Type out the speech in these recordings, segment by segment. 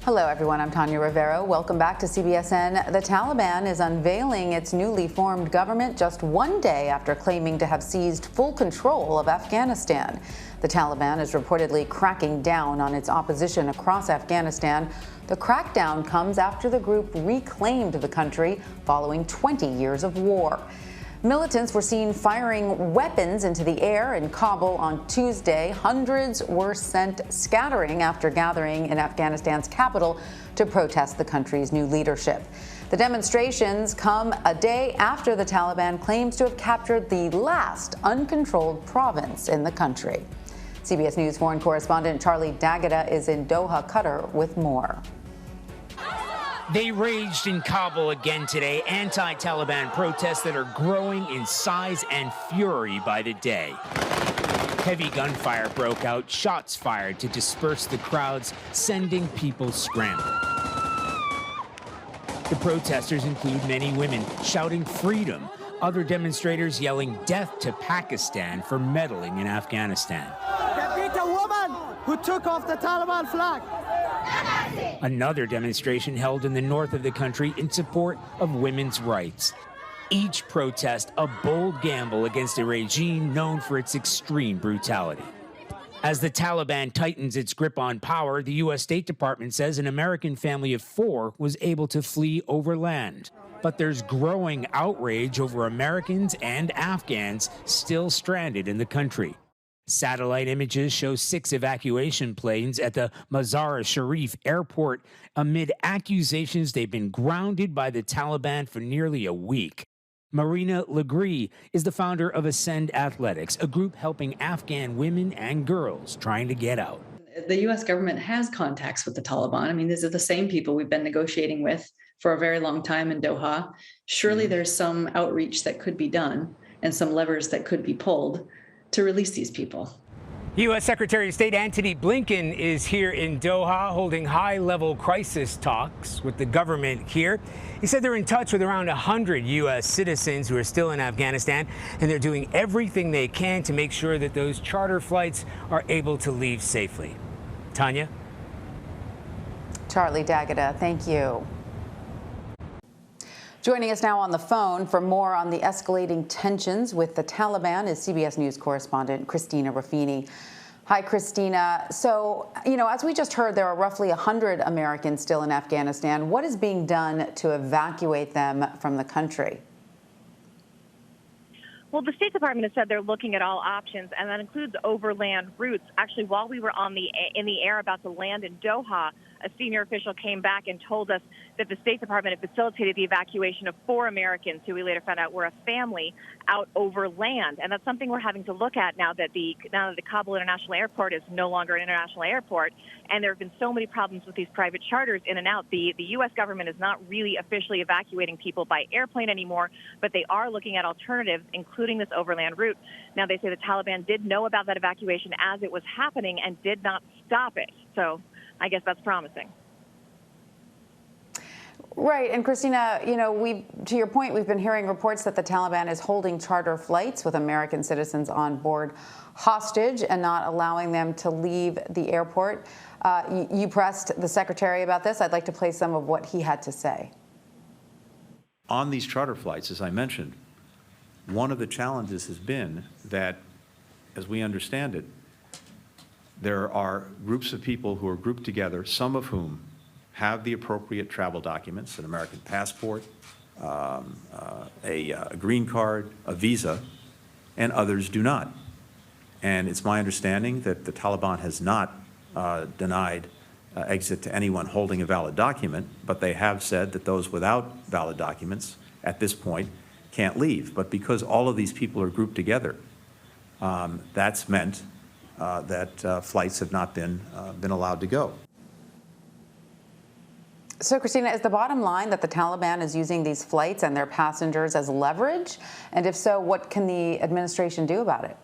Hello, everyone. I'm Tanya Rivero. Welcome back to CBSN. The Taliban is unveiling its newly formed government just one day after claiming to have seized full control of Afghanistan. The Taliban is reportedly cracking down on its opposition across Afghanistan. The crackdown comes after the group reclaimed the country following 20 years of war. Militants were seen firing weapons into the air in Kabul on Tuesday. Hundreds were sent scattering after gathering in Afghanistan's capital to protest the country's new leadership. The demonstrations come a day after the Taliban claims to have captured the last uncontrolled province in the country. CBS News foreign correspondent Charlie D'Agata is in Doha, Qatar, with more. They raged in Kabul again today, anti-Taliban protests that are growing in size and fury by the day. Heavy gunfire broke out, shots fired to disperse the crowds, sending people scrambling. The protesters include many women shouting freedom, other demonstrators yelling death to Pakistan for meddling in Afghanistan. They beat a woman who took off the Taliban flag. Another demonstration held in the north of the country in support of women's rights. Each protest a bold gamble against a regime known for its extreme brutality. As the Taliban tightens its grip on power, the U.S. State Department says an American family of 4 was able to flee overland. But there's growing outrage over Americans and Afghans still stranded in the country. Satellite images show 6 evacuation planes at the Mazar-e-Sharif airport amid accusations they've been grounded by the Taliban for nearly a week. Marina Legree is the founder of Ascend Athletics, a group helping Afghan women and girls trying to get out. The U.S. government has contacts with the Taliban. I mean, these are the same people we've been negotiating with for a very long time in Doha. Surely there's some outreach that could be done and some levers that could be pulled to release these people. U.S. Secretary of State Antony Blinken is here in Doha holding high-level crisis talks with the government here. He said they're in touch with around 100 U.S. citizens who are still in Afghanistan, and they're doing everything they can to make sure that those charter flights are able to leave safely. Tanya? Charlie D'Agata, thank you. Joining us now on the phone for more on the escalating tensions with the Taliban is CBS News correspondent Christina Ruffini. Hi, Christina. So, as we just heard, there are roughly 100 Americans still in Afghanistan. What is being done to evacuate them from the country? Well, the State Department has said they're looking at all options, and that includes overland routes. Actually, while we were in the air about to land in Doha, a senior official came back and told us that the State Department had facilitated the evacuation of 4 Americans who we later found out were a family out over land. And that's something we're having to look at now that the Kabul International Airport is no longer an international airport. And there have been so many problems with these private charters in and out. The U.S. government is not really officially evacuating people by airplane anymore, but they are looking at alternatives, including this overland route. Now, they say the Taliban did know about that evacuation as it was happening and did not stop it. So I guess that's promising. Right. And Christina, to your point, we've been hearing reports that the Taliban is holding charter flights with American citizens on board hostage and not allowing them to leave the airport. You pressed the secretary about this. I'd like to play some of what he had to say. On these charter flights, as I mentioned, one of the challenges has been that, as we understand it, there are groups of people who are grouped together, some of whom have the appropriate travel documents, an American passport, a green card, a visa, and others do not. And it's my understanding that the Taliban has not denied exit to anyone holding a valid document, but they have said that those without valid documents at this point can't leave. But because all of these people are grouped together, that's meant that flights have not been allowed to go. So, Christina, is the bottom line that the Taliban is using these flights and their passengers as leverage? And if so, what can the administration do about it?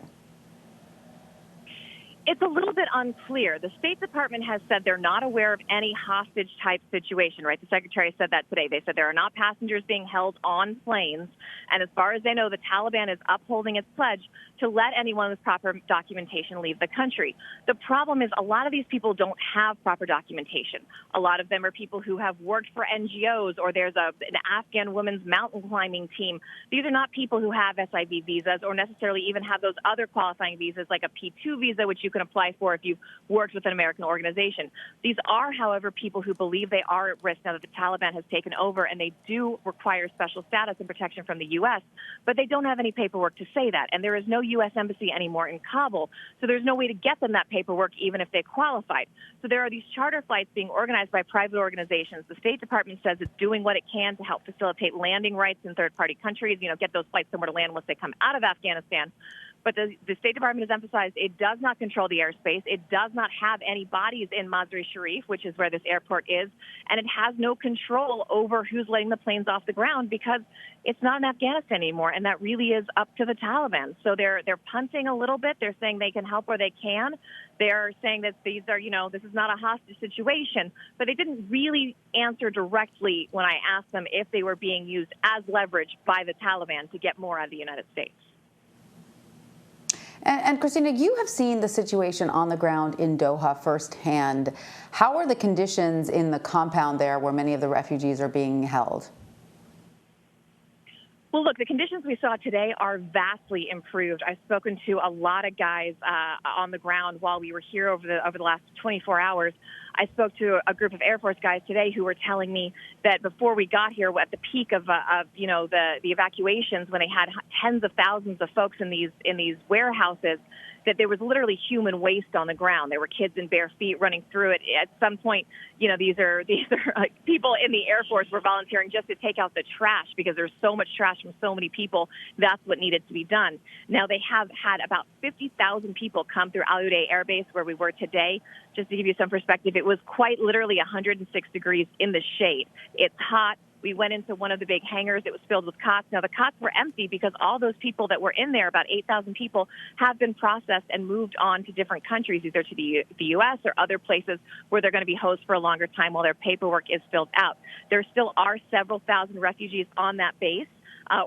It's a little bit unclear. The State Department has said they're not aware of any hostage-type situation, right? The Secretary said that today. They said there are not passengers being held on planes. And as far as they know, the Taliban is upholding its pledge to let anyone with proper documentation leave the country. The problem is a lot of these people don't have proper documentation. A lot of them are people who have worked for NGOs, or there's an Afghan women's mountain climbing team. These are not people who have SIV visas or necessarily even have those other qualifying visas like a P2 visa, which you can apply for if you've worked with an American organization. These are, however, people who believe they are at risk now that the Taliban has taken over, and they do require special status and protection from the U.S., but they don't have any paperwork to say that. And there is no U.S. embassy anymore in Kabul, so there's no way to get them that paperwork even if they qualified. So there are these charter flights being organized by private organizations. The State Department says it's doing what it can to help facilitate landing rights in third-party countries, get those flights somewhere to land once they come out of Afghanistan. But the State Department has emphasized it does not control the airspace. It does not have any bodies in Mazar-e-Sharif, which is where this airport is, and it has no control over who's letting the planes off the ground because it's not in Afghanistan anymore, and that really is up to the Taliban. So they're punting a little bit. They're saying they can help where they can. They're saying that these are, this is not a hostage situation, but they didn't really answer directly when I asked them if they were being used as leverage by the Taliban to get more out of the United States. And Christina, you have seen the situation on the ground in Doha firsthand. How are the conditions in the compound there where many of the refugees are being held? Well, look, the conditions we saw today are vastly improved. I've spoken to a lot of guys on the ground while we were here over the last 24 hours. I spoke to a group of Air Force guys today who were telling me that before we got here, at the peak of the evacuations, when they had tens of thousands of folks in these warehouses, that there was literally human waste on the ground. There were kids in bare feet running through it. At some point, these are people in the Air Force were volunteering just to take out the trash because there's so much trash from so many people. That's what needed to be done. Now, they have had about 50,000 people come through Al Udeid Air Base where we were today. Just to give you some perspective, it was quite literally 106 degrees in the shade. It's hot. We went into one of the big hangars. It was filled with cots. Now, the cots were empty because all those people that were in there, about 8,000 people, have been processed and moved on to different countries, either to the U.S. or other places where they're going to be hosts for a longer time while their paperwork is filled out. There still are several thousand refugees on that base.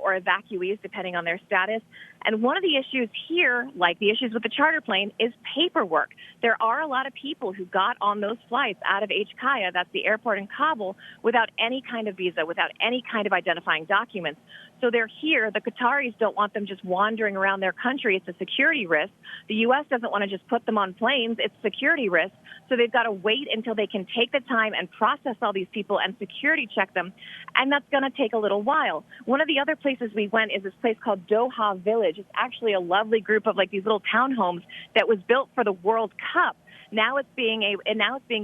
Or evacuees, depending on their status. And one of the issues here, like the issues with the charter plane, is paperwork. There are a lot of people who got on those flights out of HKIA, that's the airport in Kabul, without any kind of visa, without any kind of identifying documents. So they're here. The Qataris don't want them just wandering around their country. It's a security risk. The U.S. doesn't want to just put them on planes. It's a security risk. So they've got to wait until they can take the time and process all these people and security check them. And that's going to take a little while. One of the other places we went is this place called Doha Village. It's actually a lovely group of these little townhomes that was built for the World Cup. Now it's being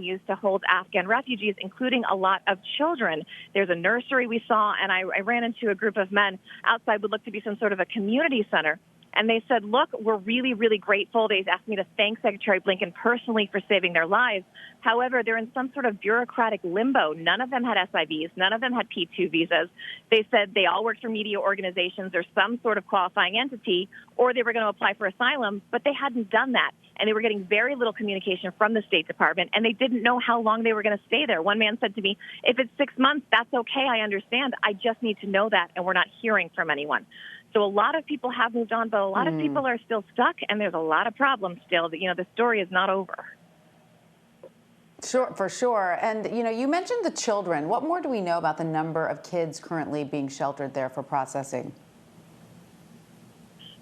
used to hold Afghan refugees, including a lot of children. There's a nursery we saw, and I ran into a group of men outside what looked to be some sort of a community center. And they said, look, we're really, really grateful. They asked me to thank Secretary Blinken personally for saving their lives. However, they're in some sort of bureaucratic limbo. None of them had SIVs. None of them had P2 visas. They said they all worked for media organizations or some sort of qualifying entity, or they were going to apply for asylum, but they hadn't done that. And they were getting very little communication from the State Department, and they didn't know how long they were going to stay there. One man said to me, if it's 6 months, that's okay. I understand. I just need to know that, and we're not hearing from anyone. So a lot of people have moved on, but a lot of people are still stuck, and there's a lot of problems still. The story is not over. Sure, for sure. And, you mentioned the children. What more do we know about the number of kids currently being sheltered there for processing?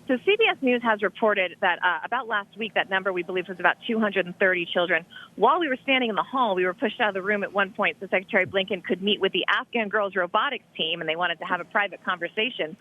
So CBS News has reported that about last week, that number we believe was about 230 children. While we were standing in the hall, we were pushed out of the room at one point so Secretary Blinken could meet with the Afghan girls' robotics team, and they wanted to have a private conversation.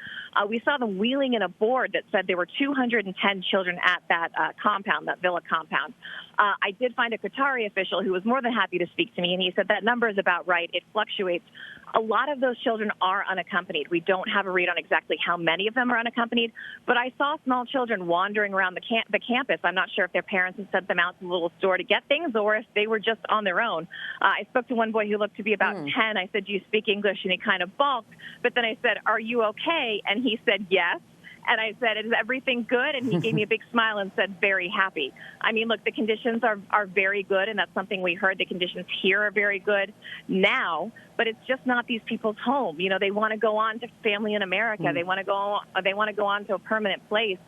We saw them wheeling in a board that said there were 210 children at that compound, that villa compound. I did find a Qatari official who was more than happy to speak to me, and he said that number is about right. It fluctuates. A lot of those children are unaccompanied. We don't have a read on exactly how many of them are unaccompanied, but I saw small children wandering around the campus. I'm not sure if their parents had sent them out to the little store to get things or if they were just on their own. I spoke to one boy who looked to be about 10. I said, do you speak English? And he kind of balked. But then I said, are you okay? And he said, yes. And I said, is everything good? And he gave me a big smile and said, very happy. I mean, look, the conditions are very good, and that's something we heard. The conditions here are very good now, but it's just not these people's home. You know, they want to go on to family in America. They want to go on to a permanent place.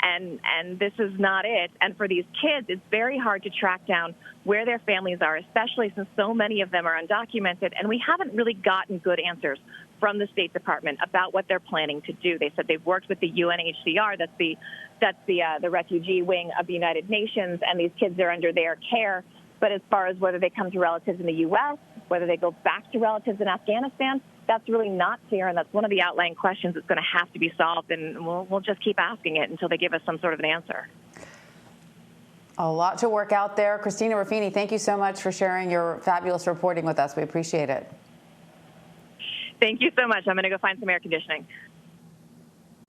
And this is not it. And for these kids, it's very hard to track down where their families are, especially since so many of them are undocumented. And we haven't really gotten good answers from the State Department about what they're planning to do. They said they've worked with the UNHCR, that's the refugee wing of the United Nations, and these kids are under their care. But as far as whether they come to relatives in the U.S., whether they go back to relatives in Afghanistan, that's really not clear, and that's one of the outlying questions that's going to have to be solved, and we'll just keep asking it until they give us some sort of an answer. A lot to work out there. Christina Ruffini, thank you so much for sharing your fabulous reporting with us. We appreciate it. Thank you so much. I'm going to go find some air conditioning.